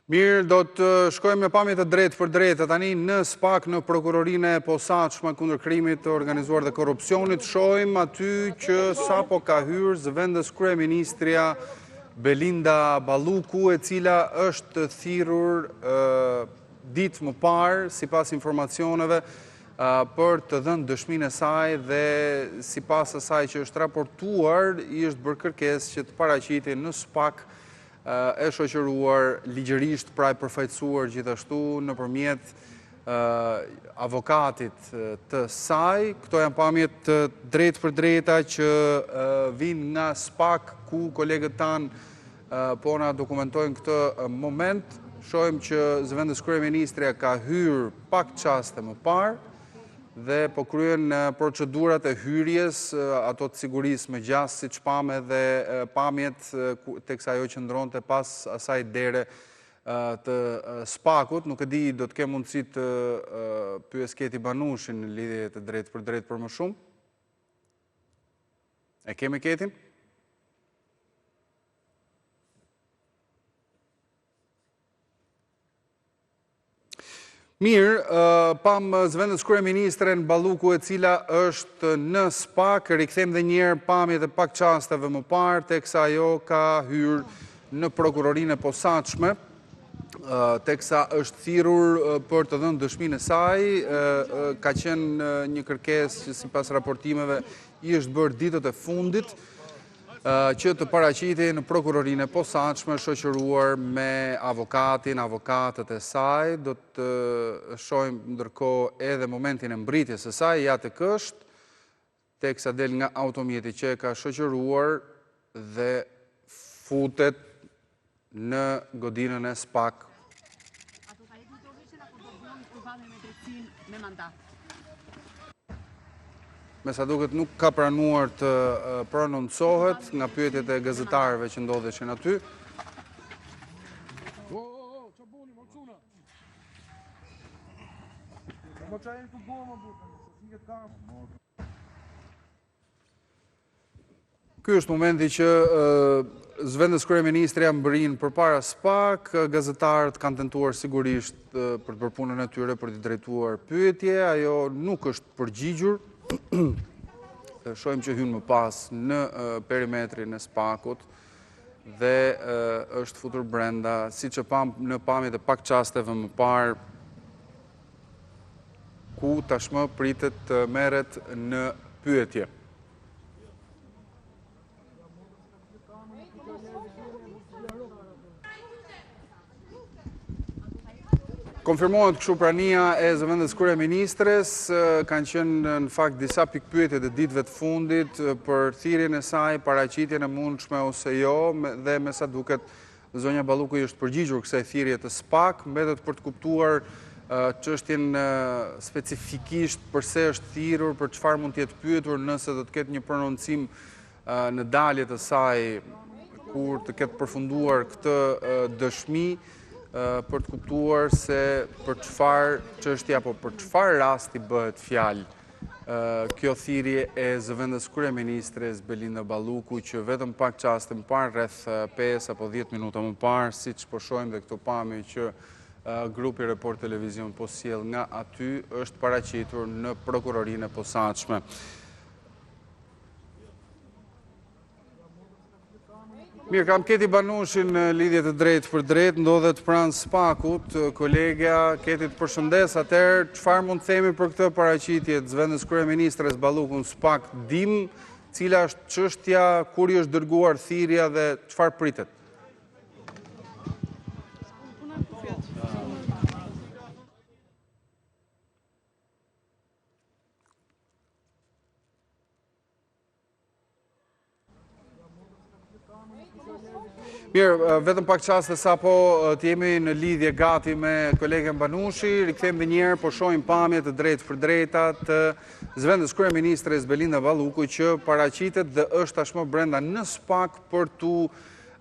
Mirë, do të shkojmë me pamje të drejtë për drejtë, tani në SPAK në prokurorinë e posaçme kundër krimit të organizuar dhe korrupsionit, shohim aty që sapo ka hyrë zëvendës kryeministria Belinda Balluku, e cila është thirrur ditë më parë, sipas informacioneve, për të dhënë dëshminë e saj dhe sipas asaj që është raportuar, i është bërë kërkesë që të paraqitej në SPAK e shoqëruar ligjërisht, pra e përfaqësuar gjithashtu nëpërmjet avokatit të saj. Këto janë pamjet të drejtë për drejta që vinë nga SPAK, ku kolegët tanë po na dokumentojnë këtë moment. Shohim që zëvendës kryeministria ka hyrë pak çaste më parë dhe po kryen procedurat e hyrjes, ato të sigurisë me gjas, siç pam edhe pamjet teksa ajo qëndronte pas asaj dere të SPAK-ut. Nuk e di, do të kem mundësi të pyes Keti Banushin në lidhje të drejtë për drejtë për më shumë. E kemi Ketin? Mirë, pam zëvendës kryeministren Balluku, e cila është në SPAK, rikthejmë dhe njerë pamjet e pak çasteve më parë, teksa ajo ka hyrë në prokurorinë e posaçme, teksa është thirrur për të dhënë dëshminë e saj. Ka qenë një kërkesë që sipas raportimeve i është bërë ditët e fundit, që të paraqitej në prokurorinë e posaçme shoqëruar me avokatët e saj. Do të shohim ndërkohë edhe momentin e mbritjes së saj, ja tek është, teksa del nga automjeti që e ka shoqëruar dhe futet në godinën e SPAK. Me sa duket nuk ka pranuar të prononcohet nga pyetjet e gazetarëve që ndodheshin aty. Ky është momenti që zëvendës kryeministria mbrin përpara SPAK, gazetarët kanë tentuar sigurisht për të bërë punën e tyre, për të drejtuar pyetje, ajo nuk është përgjigjur. Shohim që hyn më pas në perimetrin e SPAK-ut dhe është futur brenda, siç e pam në pamjet e pak çasteve më parë, ku tashmë pritet të merret në pyetje. Konfirmohet kështu prania e zëvendës kryeministres, kanë qenë në fakt disa pikpyetje të ditëve të fundit për thirrjen e saj, paraqitjen e mundshme ose jo, dhe me sa duket zonja Balluku i është përgjigjur kësaj thirrje të SPAK, mbetet për të kuptuar çështjen specifikisht përse është thirrur, për çfarë mund të jetë pyetur, nëse do të ketë një prononcim në dalje të saj kur të ketë përfunduar këtë dëshmi, për të kuptuar se për çfarë çështje apo për çfarë rasti bëhet fjalë kjo thirrje e zëvendës kryeministres Belinda Balluku, që vetëm pak çaste më parë, rreth 5 apo 10 minuta më parë, siç po shohim dhe këto pamje që grupi Report Televizion po sjell nga aty, është paraqitur në prokurorinë e posaçme. Mirë, kam Keti Banushin në lidhje të drejtë për drejtë, ndodhet pranë SPAK-ut. Kolegja, Keti, të përshëndes. Atëherë, çfarë mund të themi për këtë paraqitje të zëvendës kryeministres Balluku në SPAK? Dim cila është çështja, kur i është dërguar thirrja dhe çfarë pritet? Mirë, vetëm pak çaste sapo të jemi në lidhje gati me kolegen Banushi, rikthejmë edhe një herë, po shohim pamje të drejtë për drejta të zëvendës kryeministres Belinda Balluku, që paraqitet dhe është tashmë brenda në SPAK për tu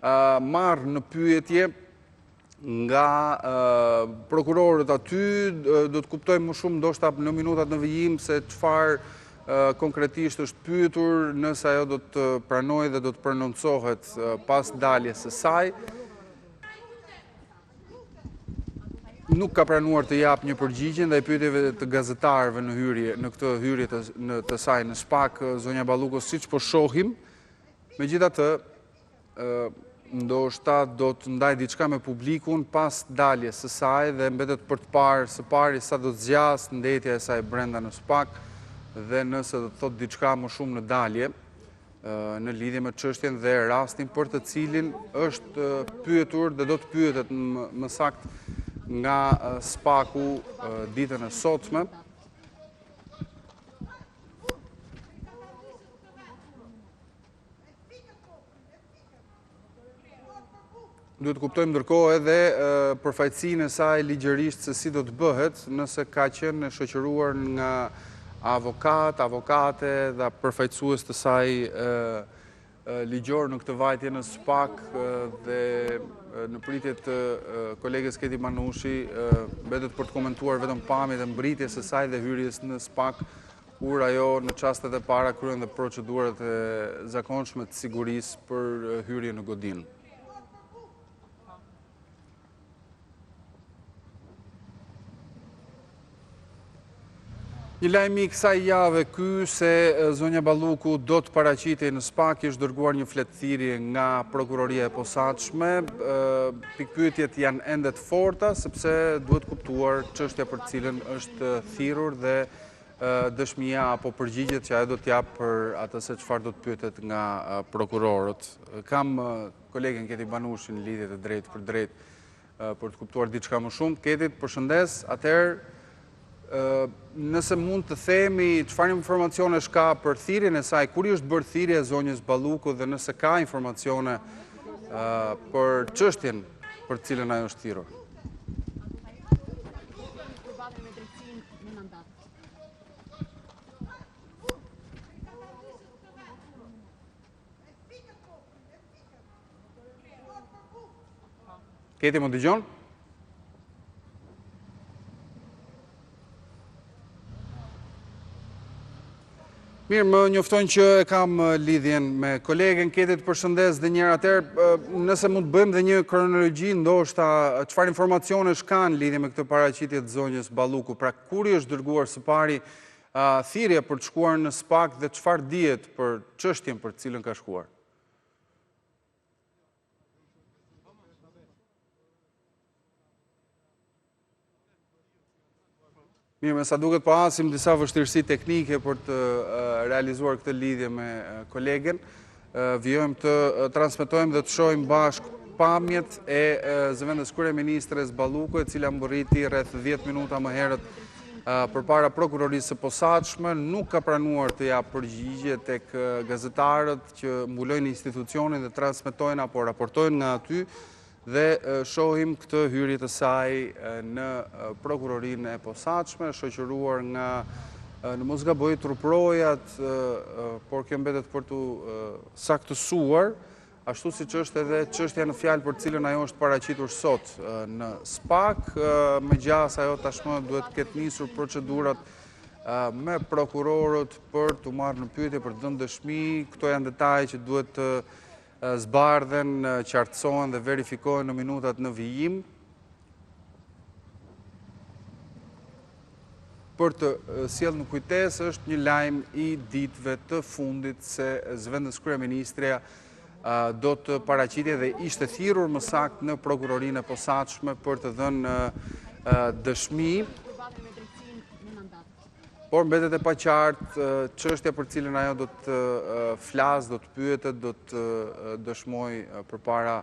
marrë në pyetje nga prokurorët aty. Do të kuptojmë më shumë ndoshta në minutat në vijim se çfarë konkretisht është pyetur, nëse ajo do të pranojë dhe do të prononcohet pas daljes së saj. nuk ka pranuar të jap një përgjigje ndaj pyetjeve të gazetarëve në këtë hyrje të saj në SPAK, zonja Balluku, siç po shohim. Megjithatë, ndoshta do të ndaj diçka me publikun pas daljes së saj dhe mbetet për të parë së pari sa do të zgjas ndetja e saj brenda në SPAK dhe nëse do të thotë diçka më shumë në dalje në lidhje me çështjen dhe rastin për të cilin është pyetur dhe do të pyetet më saktë nga SPAK-u ditën e sotme. Duhet të kuptojmë ndërkohë edhe përfaqësinë e saj ligjërisht se si do të bëhet nëse ka qenë e shoqëruar nga avokate dhe përfaqësues të saj ligjor në këtë vajtje në SPAK dhe në pritje të kolegës Keti Manushi mbetet për të komentuar vetëm pamjet e mbritjes së saj dhe hyrjes në SPAK kur ajo në çastet e para kryen dhe procedurat e zakonshme të sigurisë për hyrje në godinë. Një lajm i kësaj jave ky se zonja Balluku do të paraqitej në SPAK, është dërguar një fletëthirrje nga prokuroria e posaçme. Pikpyetjet janë ende të forta sepse duhet kuptuar çështja për të cilën është thirrur dhe dëshmia apo përgjigjet që ajo do të jap për atë se çfarë do të pyetet nga prokurorët. Kam kolegen Keti Banushin në lidhje të drejtë për drejtë për të kuptuar diçka më shumë. Keti, përshëndes. Atëherë nëse mund të themi çfarë informacionesh ka për thirrjen e saj, kur i është bërë thirrja e zonjës Balluku dhe nëse ka informacione për çështjen për të cilën ajo është thirrur. Keti, më dëgjon? Mirë, më njoftojnë që e kam lidhjen me kolegen. Keti, të përshëndes dhe njëra atëherë, nëse mund të bëjmë dhe një kronologji, ndoshta çfarë informacionesh kanë lidhje me këtë paraqitje të zonjës Balluku, pra kur i është dërguar së pari thirrja për të shkuar në SPAK dhe çfarë dihet për çështjen për të cilën ka shkuar? Mirë, me sa duket po hasim disa vështirësi teknike për të realizuar këtë lidhje me kolegen. Vijojmë të transmetojmë dhe të shohim bashkë pamjet e zëvendës kryeministres Balluku, e cila mbërriti rreth 10 minuta më herët përpara prokurorisë së posaçme, nuk ka pranuar të japë përgjigje tek gazetarët që mbulojnë institucionin dhe transmetojnë apo raportojnë nga aty. Dhe shohim këtë hyrje të saj në prokurorinë e posaçme, shoqëruar nga, në mos gaboj, truprojat, por kjo mbetet për të saktësuar, ashtu siç është edhe çështja në fjalë për cilën ajo është paraqitur sot në SPAK. Megjithëse ajo tashmë duhet të ketë nisur procedurat me prokurorët për të marrë në pyetje, për të dhënë dëshmi. Këto janë detaje që duhet të zbardhen, qartësohen dhe verifikohen në minutat në vijim. Për të sjellë në kujtesë është një lajm i ditëve të fundit se zëvendës kryeministria do të paraqitej dhe ishte thirrur më saktë në prokurorinë e posaçme për të dhënë dëshmi. Por mbetet e paqartë çështja për cilën ajo do të flasë, do të pyetet, do të dëshmojë përpara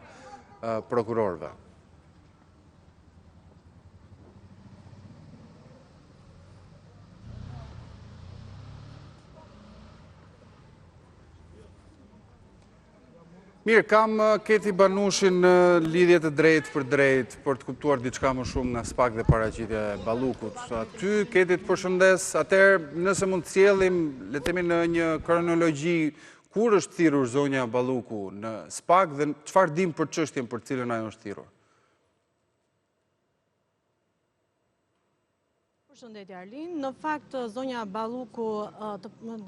prokurorëve. Mirë, kam Keti Banushin në lidhje të drejtë për drejtë për të kuptuar diçka më shumë nga SPAK dhe paraqitja e Ballukut. Ty, Keti, të përshëndes. Atëherë, nëse mund të sjellim, le të themi në një kronologji, kur është thirrur zonja Balluku në SPAK dhe çfarë dim për çështjen për të cilën ajo është thirrur? Përshëndetje Arlin, në fakt zonja Balluku,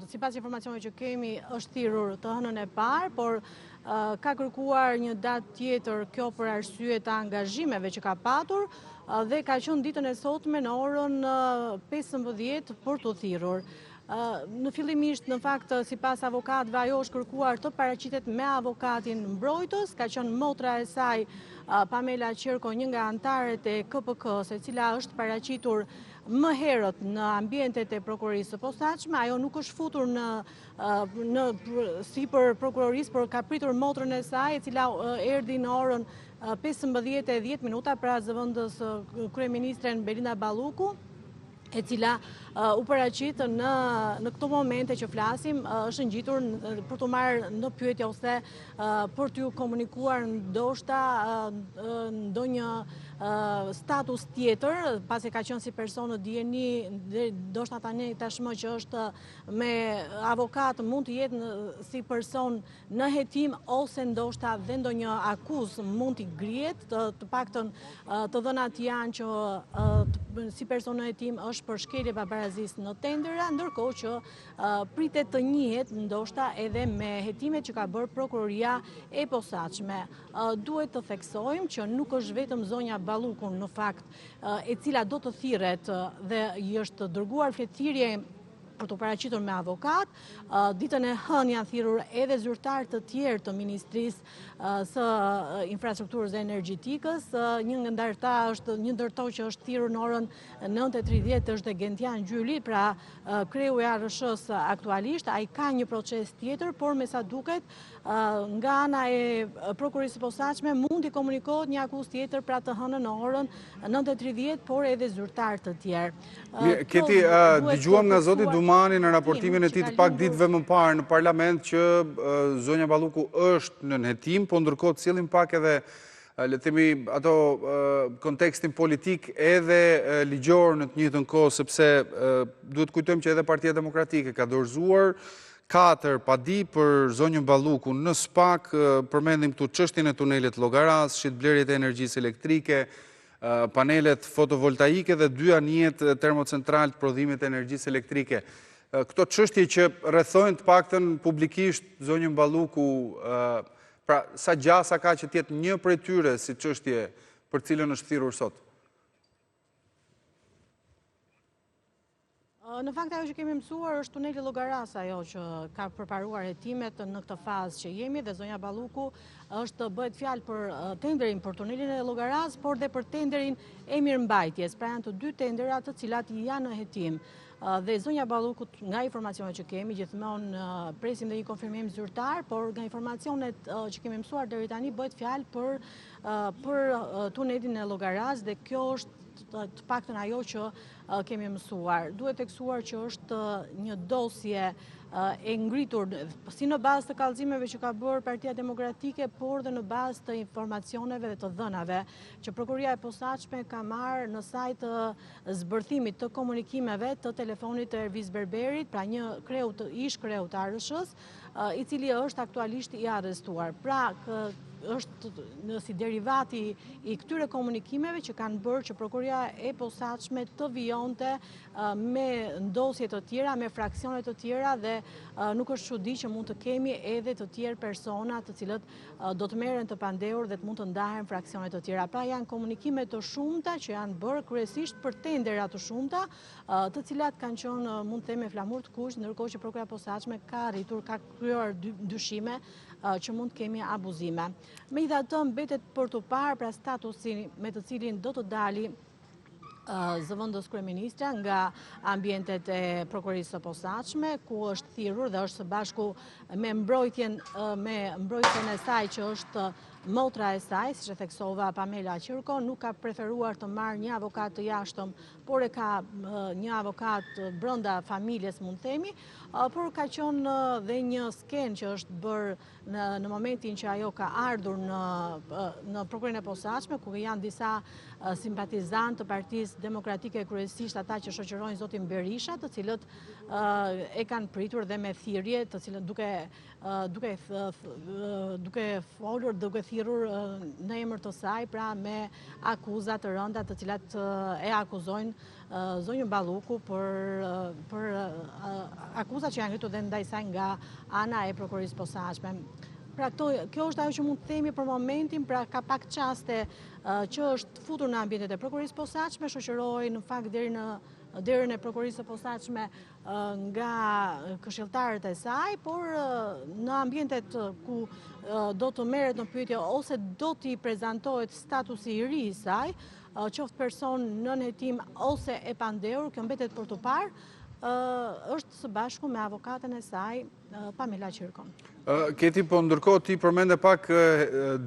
sipas informacioneve që kemi, është thirrur të hënën e parë, por ka kërkuar një datë tjetër, kjo për arsye të angazhimeve që ka patur dhe ka qenë ditën e sotme në orën 15 për të thirrur. Në fillimisht, në fakt, sipas avokatëve, ajo është kërkuar të paraqitet me avokatin mbrojtës, ka qenë motra e saj Pamela Qerko, një nga anëtarët e KPK-s, e cila është paraqitur më herët në ambientet e prokurorisë së posaçme. Ajo nuk është futur sipër prokurorisë, por ka pritur motrën e saj, e cila erdhi në orën 15:10, pra zëvendës kryeministren Belinda Balluku, e cila u paraqit në këto momente që flasim, është ngjitur për të marrë në pyetje ose për t'ju komunikuar ndoshta ndonjë status tjetër, pasi ka qenë si person në dieni, ndoshta tani tashmë që është me avokat mund të jetë si person në hetim ose ndoshta dhe ndonjë akuzë mund t'i grihet, të paktën të dhënat janë që si person në hetim është për shkelje pabarazisë në tendera, ndërkohë që pritet të njihet ndoshta edhe me hetimet që ka bërë prokuroria e posaçme. Duhet të theksojmë që nuk është vetëm zonja Balluku në fakt e cila do të thirret dhe i është dërguar fletëthirrje për të paraqitur me avokat. Ditën e hënë janë thirrur edhe zyrtar të tjerë të Ministrisë së Infrastrukturës dhe Energjetikës. Një ndër to që është thirrur në orën 9:30 është Gentian Gjyli, pra kreu i ARSH-s aktualisht. Ai ka një proces tjetër, por me sa duket nga ana e prokurorisë së posaçme mund të komunikohet një akuzë tjetër, pra të hënën në orën 9:30, por edhe zyrtar të tjerë. Keti dëgjuam nga zoti Dumani në raportimin e tij të pak ditëve më parë në parlament që zonja Balluku është në hetim, po ndërkohë të sillim pak edhe le të themi ato kontekstin politik edhe ligjor në të njëjtën kohë, sepse duhet kujtojmë që edhe Partia Demokratike ka dorëzuar 4 padi për zonjën Balluku në SPAK, përmendim këtu çështjen e tunelit Llogaras, shitblerjet e energjisë elektrike, panelet fotovoltaike dhe 2 anijet termocentral të prodhimit të energjisë elektrike. Këto çështje që rrethojnë të paktën publikisht zonjën Balluku, pra sa gjasa ka që t'jetë një prej tyre si çështje për cilën është thirrur sot? Në fakt ajo që kemi mësuar është tuneli Llogaras, ajo që ka përparuar hetimet në këtë fazë që jemi, dhe zonja Balluku bëhet fjalë për tenderin për tunelin e Llogaras, por dhe për tenderin e mirëmbajtjes, pra janë të 2 tendera të cilat janë në hetim. Dhe zonja Balluku, nga informacionet që kemi, gjithmonë presim dhe një konfirmim zyrtar, por nga informacionet që kemi mësuar deri tani bëhet fjalë për tunelin e Llogaras, dhe kjo është të paktën ajo që kemi mësuar. Duhet theksuar që është një dosje e ngritur si në bazë të kallëzimeve që ka bërë Partia Demokratike, por dhe në bazë të informacioneve dhe të dhënave që prokuroria e posaçme ka marrë në sajt të zbërthimit të komunikimeve të telefonit të Ervis Berberit, pra një ish kreu të ARSH-s, i cili është aktualisht i arrestuar. Pra, është si derivati i këtyre komunikimeve që kanë bërë që prokuroria e posaçme të vijonte me ndosje të tjera, me fraksione të tjera, dhe nuk është çudi që mund të kemi edhe të tjerë persona të cilët do të merren të pandehur dhe të mund të ndahen fraksione të tjera. Pra janë komunikime të shumta që janë bërë kryesisht për tendera të shumta, të cilat kanë qenë, mund të them, me flamur të kuq, ndërkohë që prokuroria e posaçme ka krijuar dyshime që mund të kemi abuzime. Megjithatë, mbetet për të parë pra statusin me të cilin do të dali zëvendës kryeministra nga ambientet e prokurorisë së posaçme, ku është thirrur dhe është së bashku me mbrojtjen e saj që është motra e saj, siç e theksova, Pamela Qerko, nuk ka preferuar të marrë një avokat të jashtëm, por e ka një avokat brenda familjes, mund të themi, por ka qenë dhe një skenë që është bërë në momentin që ajo ka ardhur në prokurorinë e posaçme, ku janë disa simpatizantë të Partisë Demokratike, kryesisht ata që shoqërojnë zotin Berisha, të cilët e kanë pritur dhe me thirrje, të cilët duke folur, duke thirrur thirrur në emër të saj, pra me akuza të rënda të cilat e akuzojnë zonjën Balluku për akuza që janë ngritur dhe ndaj saj nga ana e prokurorisë posaçme. Pra kjo është ajo që mund të themi për momentin, pra ka pak qaste që është futur në ambientet e prokurorisë posaçme, shoqërohej në fakt deri në derën e prokurorisë posaçme nga këshilltarët e saj, por në ambientet ku do të merret në pyetje ose do t'i prezantohet statusi i ri i saj, qoftë person nën hetim ose e pandehur, kjo mbetet për të parë, është së bashku me avokatën e saj, Pamela Qirkon. Keti, po ndërkohë ti përmende pak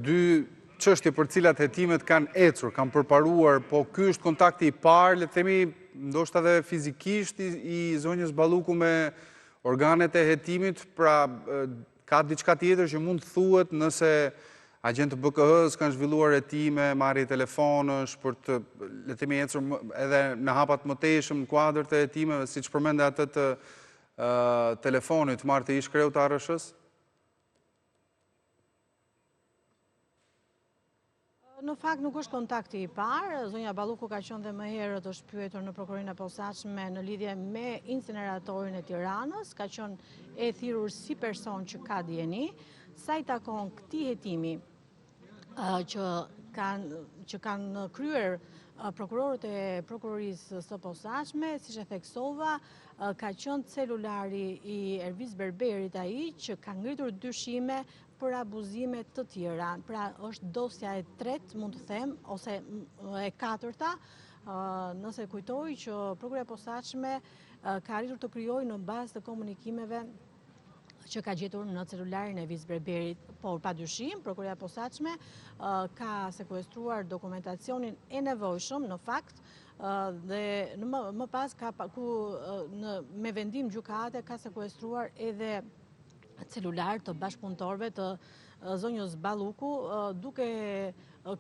dy çështje për cilat hetimet kanë ecur, kanë përparuar, po ky është kontakti i parë, le të themi, ndoshta edhe fizikisht i zonjës Balluku me organet e hetimit, pra ka diçka tjetër që mund të thuhet nëse agjentë të BKH-s kanë zhvilluar hetime, marrje telefonësh për të, le të themi, ecur edhe në hapat mëtejshëm në kuadër të hetimeve, siç përmende atë të telefonit marrë të ish kreu të ARSH-s? Në fakt nuk është kontakti i parë, zonja Balluku ka qenë dhe më herët është pyetur në prokurorinë e posaçme në lidhje me inceneratorin e Tiranës, ka qenë e thirrur si person që ka dijeni, sa i takon këtij hetimi që kanë kryer prokurorët e prokurorisë së posaçme, siç e theksova, ka qenë celulari i Erviz Berberit ai që ka ngritur dyshime për abuzime të tjera. Pra është dosja e tretë, mund të them, ose e katërta, nëse kujtoj që prokuroria e posaçme ka arritur të krijojë në bazë të komunikimeve që ka gjetur në celularin e Erviz Berberit. Por padyshim, prokuroria e posaçme ka sekuestruar dokumentacionin e nevojshëm në fakt dhe më pas me vendim gjykate ka sekuestruar edhe celular të bashkëpunëtorëve të zonjës Balluku, duke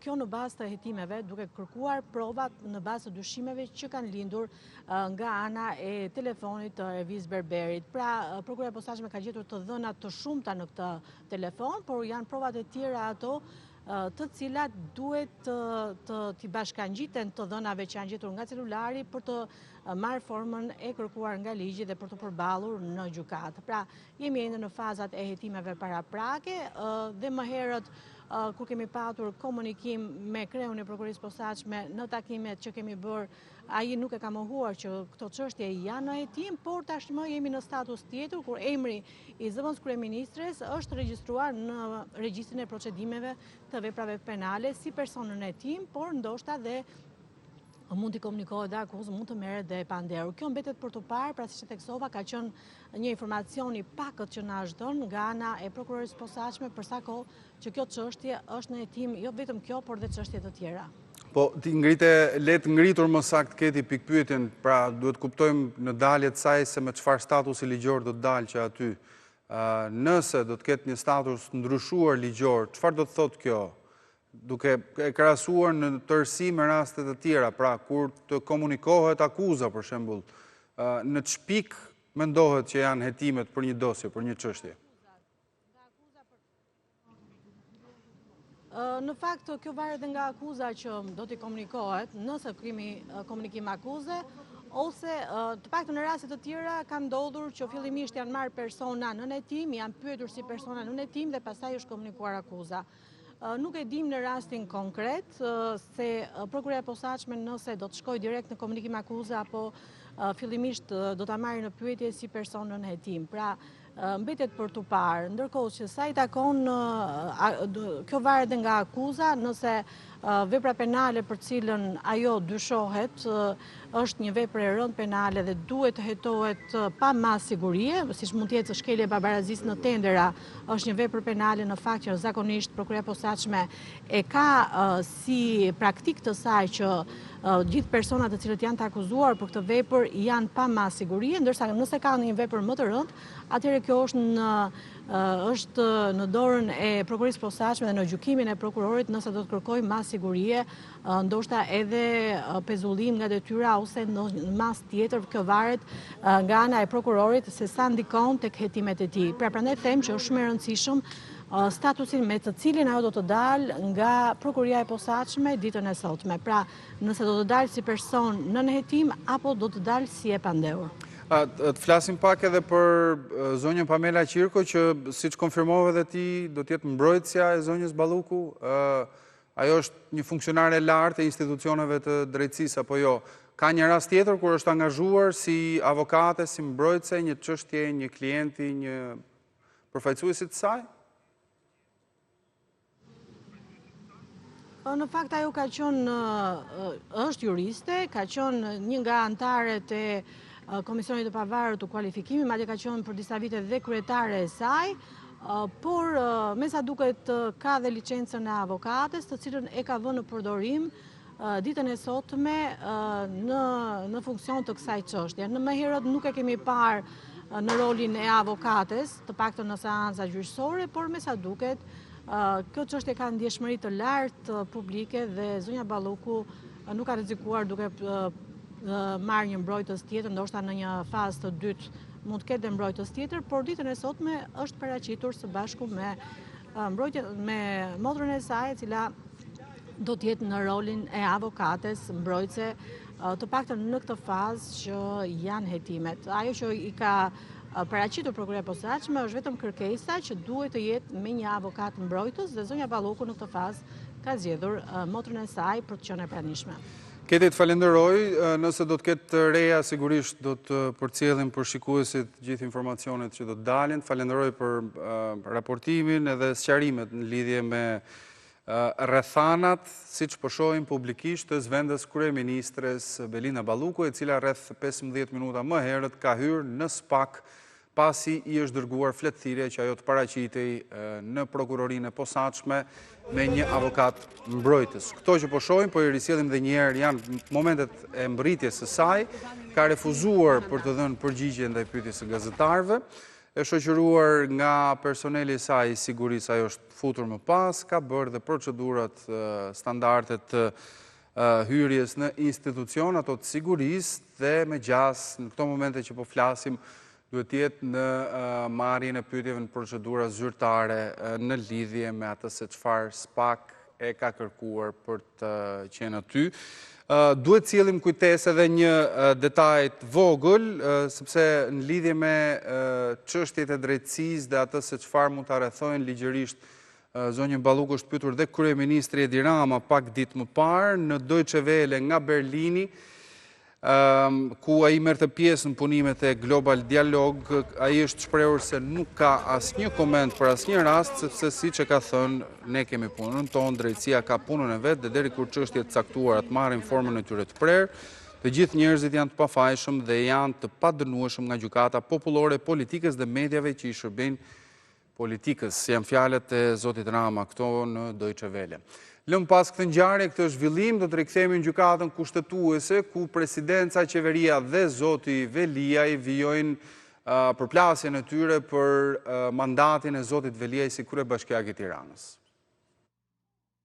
kjo në bazë të hetimeve, duke kërkuar provat në bazë të dyshimeve që kanë lindur nga ana e telefonit të Erviz Berberit. Pra, prokuroria e posaçme ka gjetur të dhëna të shumta në këtë telefon, por janë provat e tjera ato të cilat duhet t'i bashkangjiten të dhënave që janë gjetur nga celulari për të marrë formën e kërkuar nga ligji dhe për të përballur në gjykatë. Pra, jemi ende në fazat e hetimeve paraprake dhe më herët kur kemi patur komunikim me kreun e prokurorisë posaçme në takimet që kemi bërë, ai nuk e ka mohuar që këto çështje janë në hetim, por tashmë jemi në status tjetër kur emri i zëvendës kryeministres është regjistruar në regjistrin e procedimeve të veprave penale si person në hetim, por ndoshta dhe mund t'i komunikohet dhe akuzë, mund të merret dhe e pandehur. Kjo mbetet për të parë, pra siç e theksova, ka qenë një informacion i pakët që na është dhënë nga ana e prokurorisë posaçme për sa kohë që kjo çështje është në hetim, jo vetëm kjo, por dhe çështje të tjera. Po, ti letë ngritur më saktë Keti pikpyetjen, pra duhet kuptojmë në daljet saj se me çfarë statusi ligjor do të dalë që aty. Nëse do të ketë një status ndryshuar ligjor, çfarë do të thotë kjo? Duke e krahasuar në tërësi me rastet e tjera, pra kur të komunikohet akuza, për shembull, në ç'pik mendohet që janë hetimet për një dosje, për një çështje? Në fakt, kjo varet dhe nga akuza që do t'i komunikohet, nëse kemi komunikim akuze, ose të paktën në raste të tjera ka ndodhur që fillimisht janë marrë persona në hetim, janë pyetur si persona në hetim dhe pastaj është komunikuar akuza. Nuk e dim në rastin konkret se prokuroria e posaçme nëse do të shkojë direkt në komunikim akuze apo fillimisht do ta marrë në pyetje si person në hetim. Pra, mbetet për të parë, ndërkohë që sa i takon kjo varet nga akuza, nëse vepra penale për cilën ajo dyshohet është një vepër e rëndë penale dhe duhet të hetohet pa mas sigurie, siç mund të jetë shkelje e babarazisë në tendera, është një vepër penale në fakt që zakonisht prokuroria e posaçme e ka si praktik të saj që gjithë personat të cilët janë të akuzuar për këtë vepër janë pa mas sigurie, ndërsa nëse ka një vepër më të rëndë, atëherë kjo është në dorën e prokurorisë posaçme dhe në gjykimin e prokurorit nëse do të kërkojë mas sigurie, ndoshta edhe pezullim nga detyra ose në mas tjetër, kjo varet nga ana e prokurorit se sa ndikon tek hetimet e tij. Pra prandaj them që është shumë e rëndësishëm statusin me të cilin ajo do të dalë nga prokuria e posaçme ditën e sotme. Pra, nëse do të dalë si person në nëhetim, apo do të dalë si e pandehur. Të flasim pak edhe për zonjën Pamela Qirko, që siç konfirmove dhe ti, do t'jetë mbrojtësja e zonjës Balluku. Ajo është një funksionare lartë e institucioneve të drejtësisë, apo jo? Ka një rast tjetër kur është angazhuar si avokate, si mbrojtëse, një çështje, një klienti, një përfaqësuesi të saj? Në fakt, ajo ka qenë, është juriste, ka qenë një nga antarët e Komisionit të Pavarur të Kualifikimit, madje ka qenë për disa vite dhe kryetare e saj, por me sa duket ka dhe licencën e avokates, të cilën e ka vënë në përdorim ditën e sotme në funksion të kësaj çështje. Në më herët nuk e kemi parë në rolin e avokates, të paktën në seanca gjyqësore, por me sa duket kjo çështje ka ndjeshmëri të lartë publike dhe zonja Balluku nuk ka rrezikuar duke marrë një mbrojtës tjetër, ndoshta në një fazë të dytë mund të ketë dhe mbrojtës tjetër, por ditën e sotme është paraqitur së bashku me motrën e saj, e cila do të jetë në rolin e avokates mbrojtëse, të paktën në këtë fazë që janë hetimet. Ajo që i ka paraqitur prokuria e posaçme është vetëm kërkesa që duhet të jetë me një avokat mbrojtës, dhe zonja Balluku në këtë fazë ka zgjedhur motrën e saj për të qenë e pranishme. Keti, të falenderoj, nëse do të ketë reja, sigurisht do të përcjellim për shikuesit gjithë informacionet që do të dalin. Falenderoj për raportimin edhe sqarimet në lidhje me rrethanat, siç po shohim publikisht, të zëvendës kryeministres Belinda Balluku, e cila rreth 15 minuta më herët ka hyrë në SPAK pasi i është dërguar fletëthirrje që ajo të paraqitej në prokurorinë e posaçme me një avokat mbrojtës. Këto që po shohim, po i risjellim dhe një herë, janë momentet e mbërritjes së saj, ka refuzuar për të dhënë përgjigje ndaj pyetjes së gazetarëve, e shoqëruar nga personeli i saj i sigurisë, ajo është futur më pas, ka bërë dhe procedurat standarde të hyrjes në institucion, ato të sigurisë, dhe me gjas në këto momente që po flasim, duhet të jetë në marrjen e pyetjeve në procedura zyrtare në lidhje me atë se çfarë SPAK e ka kërkuar për të qenë aty. Duhet sjellim kujtesë edhe një detaj të vogël, sepse në lidhje me çështjet e drejtësisë dhe atë se çfarë mund ta rrethojnë ligjërisht, zonjën Balluku është pyetur dhe kryeministri Edi Rama pak ditë më parë në Deutsche Welle nga Berlini, ku ai merrte pjesë në punimet e Global Dialog. Ai është shprehur se nuk ka asnjë koment për asnjë rast, sepse siç e ka thënë, ne kemi punën tonë, drejtësia ka punën e vet, dhe deri kur çështjet e caktuara të marrin formën e tyre të prerë, të gjithë njerëzit janë të pafajshëm dhe janë të padënueshëm nga gjykata popullore, politikës dhe mediave që i shërbejnë politikës. Janë fjalët e zotit Rama këto në Deutsche Welle. Lëm pas këtë ngjarje, këtë zhvillim, do të rikthehemi në gjykatën kushtetuese, ku presidenca, qeveria dhe zoti Veliaj vijojnë përplasjen e tyre për mandatin e zotit Veliaj si kryebashkiak i Tiranës.